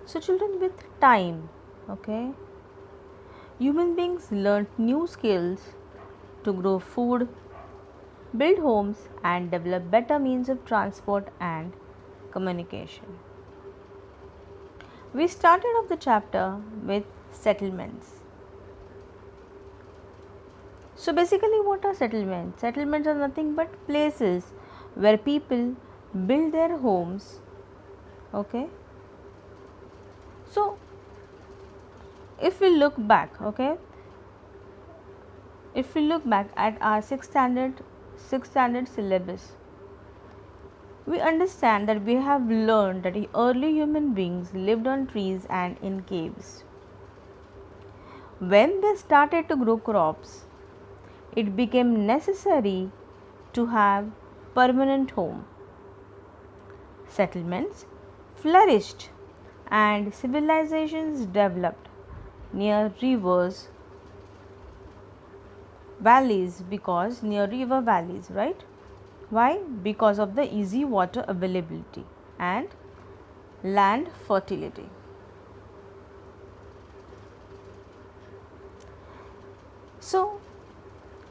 So children, with time, okay, human beings learned new skills to grow food, build homes, and develop better means of transport and communication. We started off the chapter with settlements. So basically, what are settlements? Settlements are nothing but places where people build their homes. Okay. So if we look back, okay, if we look back at our sixth standard syllabus, we understand that we have learned that early human beings lived on trees and in caves. When they started to grow crops, it became necessary to have permanent home. Settlements flourished and civilizations developed near rivers, valleys, because near river valleys, right? Why? Because of the easy water availability and land fertility. So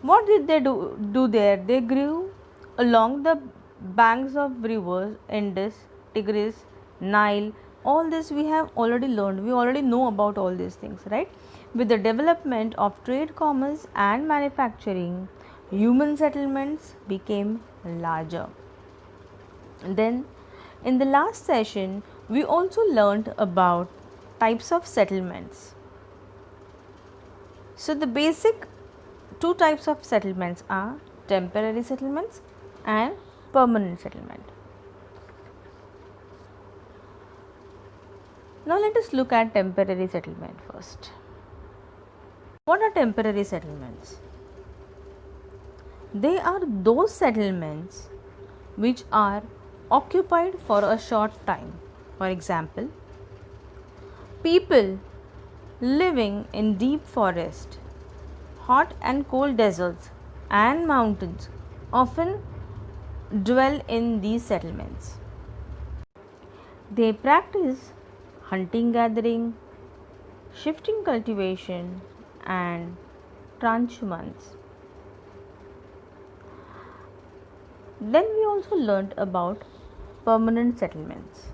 what did they do there? They grew along the banks of rivers, Indus, Tigris, Nile. All this we have already learned. We already know about all these things, right? With the development of trade, commerce, and manufacturing, human settlements became larger. Then, in the last session, we also learned about types of settlements. So, the basic two types of settlements are temporary settlements and permanent settlement. Now let us look at temporary settlement first. What are temporary settlements? They are those settlements which are occupied for a short time. For example, people living in deep forest, hot and cold deserts, and mountains often dwell in these settlements. They practice hunting, gathering, shifting cultivation, and transhumance. Then we also learnt about permanent settlements.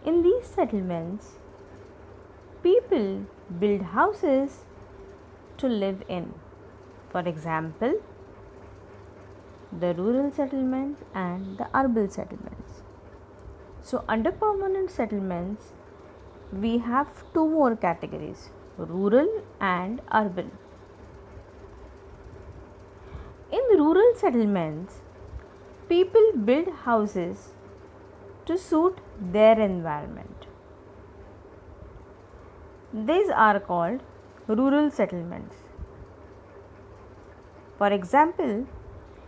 In these settlements, people build houses to live in. For example, the rural settlements and the urban settlements. So, under permanent settlements, we have two more categories, rural and urban. In rural settlements, people build houses to suit their environment. These are called rural settlements. For example,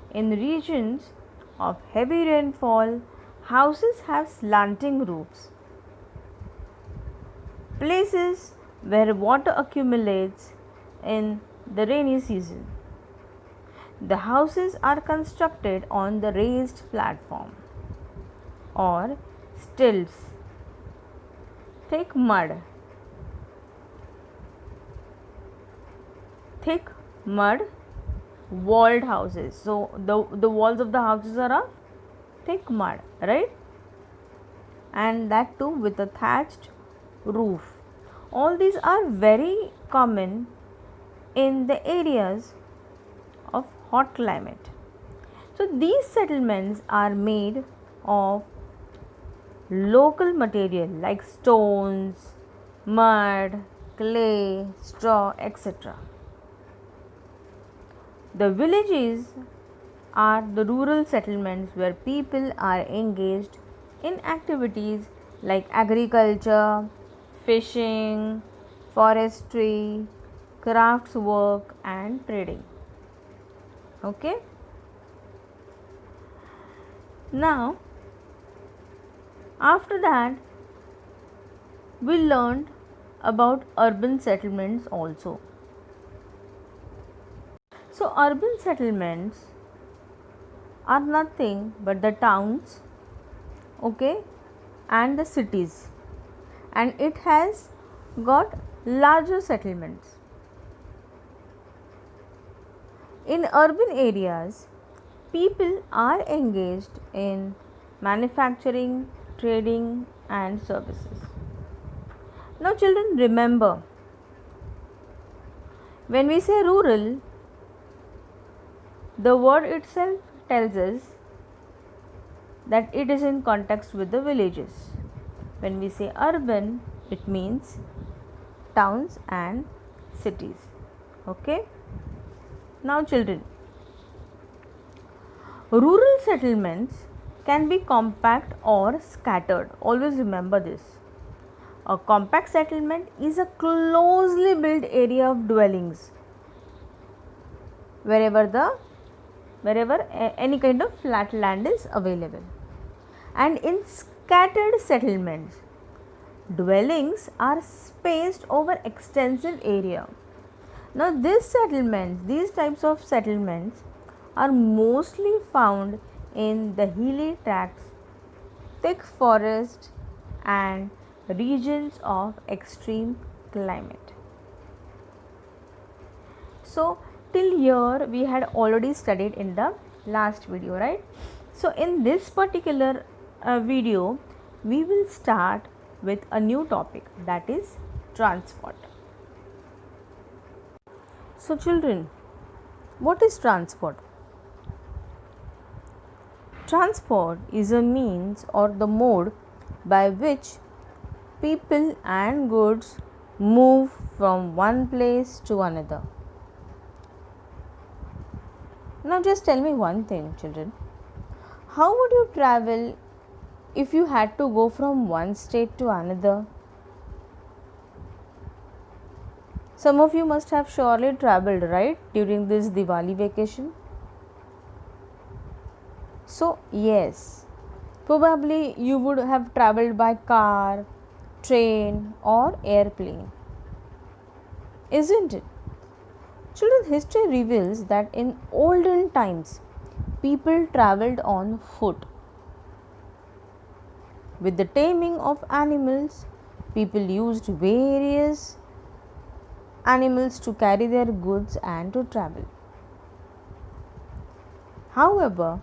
in regions of heavy rainfall, houses have slanting roofs. Places where water accumulates in the rainy season. The houses are constructed on the raised platform or stilts, thick mud, walled houses. So the walls of the houses are of thick mud, right? And that too with a thatched roof. All these are very common in the areas of hot climate. So these settlements are made of local material like stones, mud, clay, straw, etc. The villages are the rural settlements where people are engaged in activities like agriculture, fishing, forestry, crafts work, and trading. Okay. Now, after that, we learned about urban settlements also. So, urban settlements are nothing but the towns, okay, and the cities and it has got larger settlements. In urban areas, people are engaged in manufacturing, trading, and services. Now, children, remember, when we say rural, the word itself tells us that it is in context with the villages. When we say urban, it means towns and cities. Okay? Now, children, rural settlements can be compact or scattered. Always remember this. A compact settlement is a closely built area of dwellings wherever any kind of flat land is available. And in scattered settlements, dwellings are spaced over extensive area. Now, these types of settlements are mostly found in the hilly tracts, thick forest, and regions of extreme climate. So, till here we had already studied in the last video, right? So, in this particular video, we will start with a new topic, that is transport. So, children, what is transport? Transport is a means or the mode by which people and goods move from one place to another. Now, just tell me one thing, children. How would you travel if you had to go from one state to another? Some of you must have surely traveled, right, during this Diwali vacation. So, yes, probably you would have traveled by car, train, or airplane, isn't it? Children, history reveals that in olden times, people traveled on foot. With the taming of animals, people used various animals to carry their goods and to travel. However,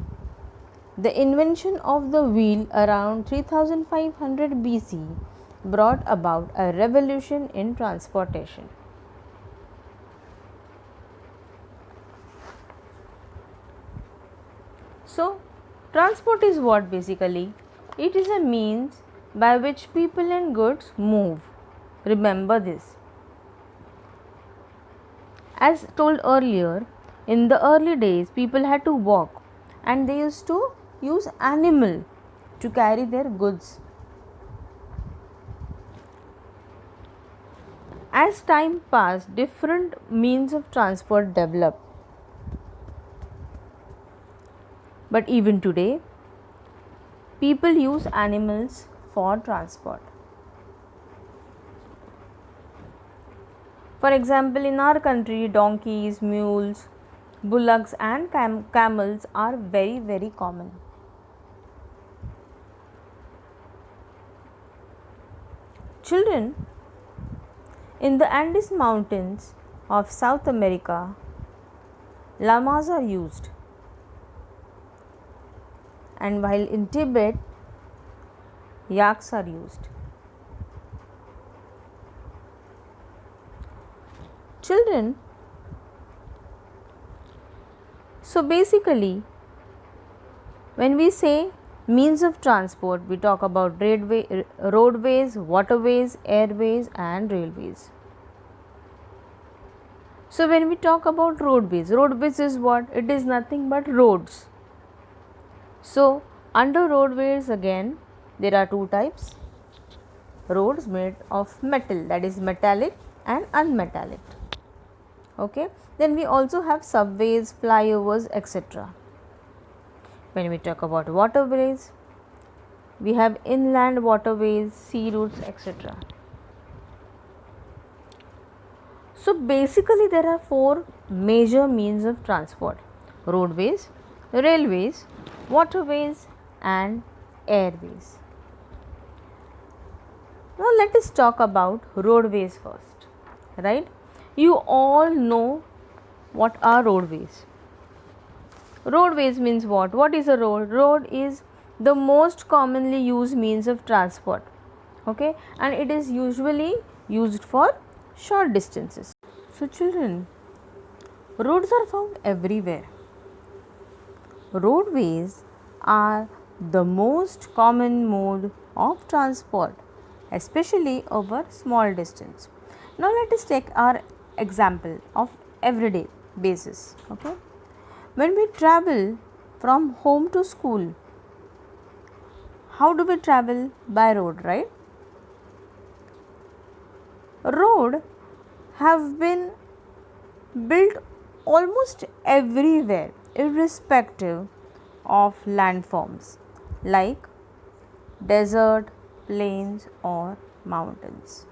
the invention of the wheel around 3500 BC brought about a revolution in transportation. So, transport is what basically? It is a means by which people and goods move. Remember this. As told earlier, in the early days, people had to walk and they used to use animal to carry their goods. As time passed, different means of transport developed. But even today, people use animals for transport. For example, in our country, donkeys, mules, bullocks, and camels are very, very common. Children, in the Andes Mountains of South America, llamas are used, and while in Tibet, yaks are used. Children, so basically, when we say means of transport, we talk about roadways, waterways, airways, and railways. So, when we talk about roadways is what? It is nothing but roads. So, under roadways again, there are two types: roads made of metal, that is metallic and unmetallic. Okay, then we also have subways, flyovers, etc. When we talk about waterways, we have inland waterways, sea routes, etc. So basically there are four major means of transport: roadways, railways, waterways, and airways. Now let us talk about roadways first, right? You all know what are roadways. Roadways means what? What is a road? Road is the most commonly used means of transport, okay, and it is usually used for short distances. So children, roads are found everywhere. Roadways are the most common mode of transport, especially over small distance. Now let us take our example of everyday basis. Okay, when we travel from home to school, how do we travel? By road, right? Road have been built almost everywhere, irrespective of landforms like desert, plains, or mountains.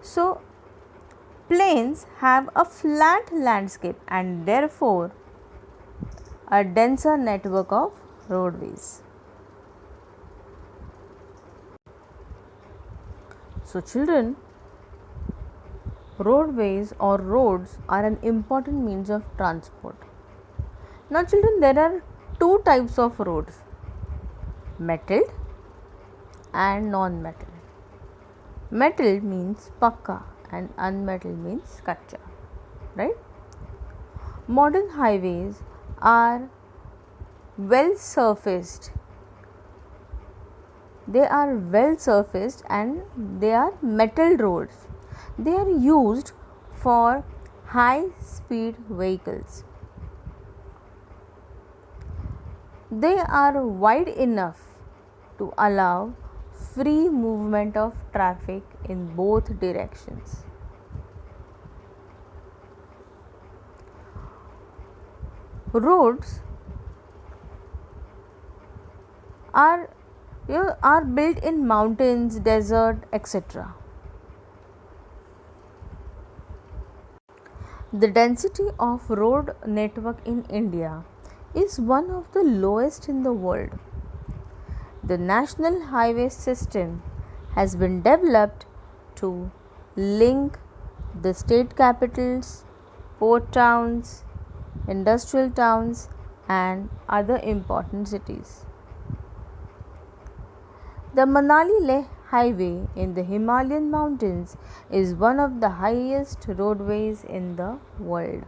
So, plains have a flat landscape and therefore a denser network of roadways. So, children, roadways or roads are an important means of transport. Now, children, there are two types of roads, metalled and non-metalled. Metal means pakka and unmetalled means kacha, right? Modern highways are well surfaced. They are well surfaced and they are metal roads. They are used for high speed vehicles. They are wide enough to allow free movement of traffic in both directions. Roads are built in mountains, desert, etc. The density of road network in India is one of the lowest in the world. The national highway system has been developed to link the state capitals, port towns, industrial towns, and other important cities. The Manali Leh Highway in the Himalayan mountains is one of the highest roadways in the world.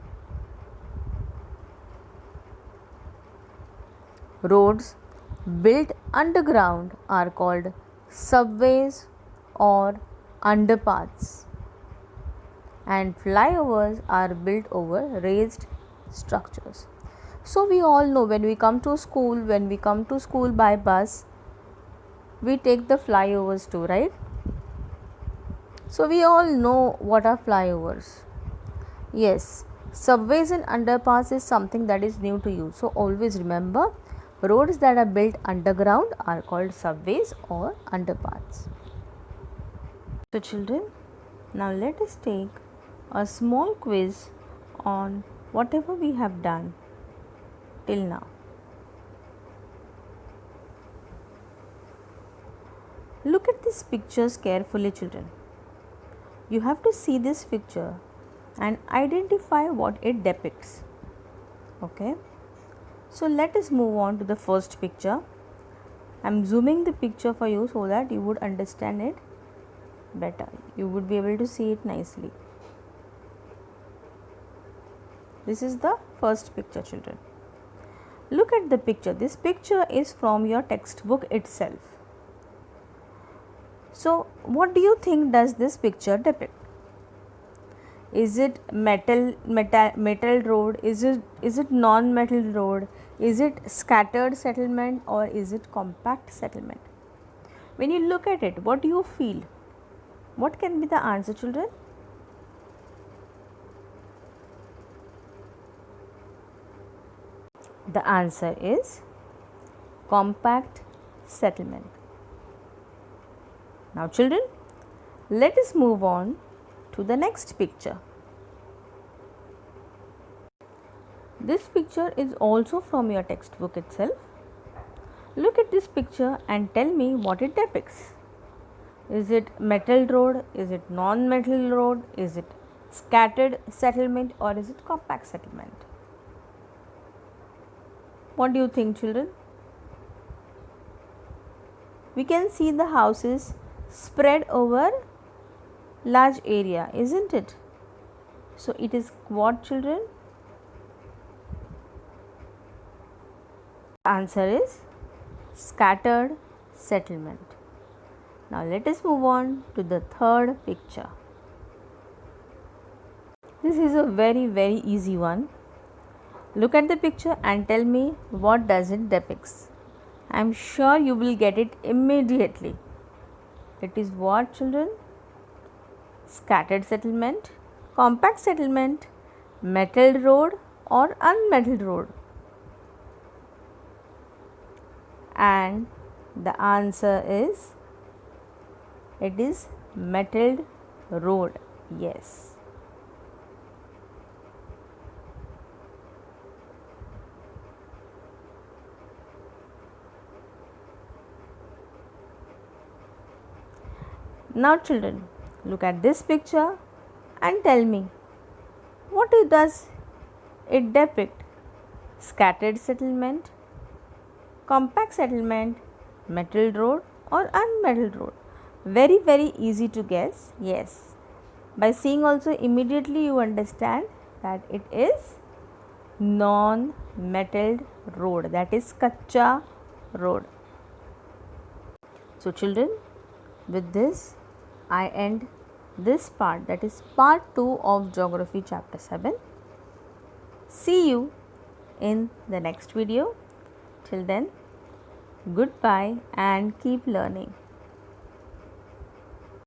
Roads built underground are called subways or underpaths, and flyovers are built over raised structures. So we all know when we come to school by bus, we take the flyovers too, right? So we all know what are flyovers. Yes, subways and underpass is something that is new to you. So always remember, roads that are built underground are called subways or underpaths. So children, now let us take a small quiz on whatever we have done till now. Look at these pictures carefully, children. You have to see this picture and identify what it depicts. Okay, so let us move on to the first picture. I am zooming the picture for you so that you would understand it better. You would be able to see it nicely. This is the first picture, children. Look at the picture. This picture is from your textbook itself. So, what do you think does this picture depict? Is it metal road? Is it non-metal road? Is it scattered settlement or is it compact settlement? When you look at it, what do you feel? What can be the answer, children? The answer is compact settlement. Now children, let us move on to the next picture. This picture is also from your textbook itself. Look at this picture and tell me what it depicts. Is it metal road? Is it non-metal road? Is it scattered settlement or is it compact settlement? What do you think, children? We can see the houses spread over large area, isn't it? So it is what, children? Answer is scattered settlement. Now let us move on to the third picture. This is a very easy one. Look at the picture and tell me what does it depicts. I am sure you will get it immediately. It is what, children? Scattered settlement, compact settlement, metalled road or unmetalled road? And the answer is, it is metalled road. Yes. Now children, look at this picture and tell me, what does it depict? Scattered settlement, compact settlement, metalled road or unmetalled road? Very easy to guess. Yes. By seeing also immediately you understand that it is non-metalled road, that is kacha road. So children, with this I end this part, that is part 2 of Geography chapter 7. See you in the next video. Till then, goodbye and keep learning.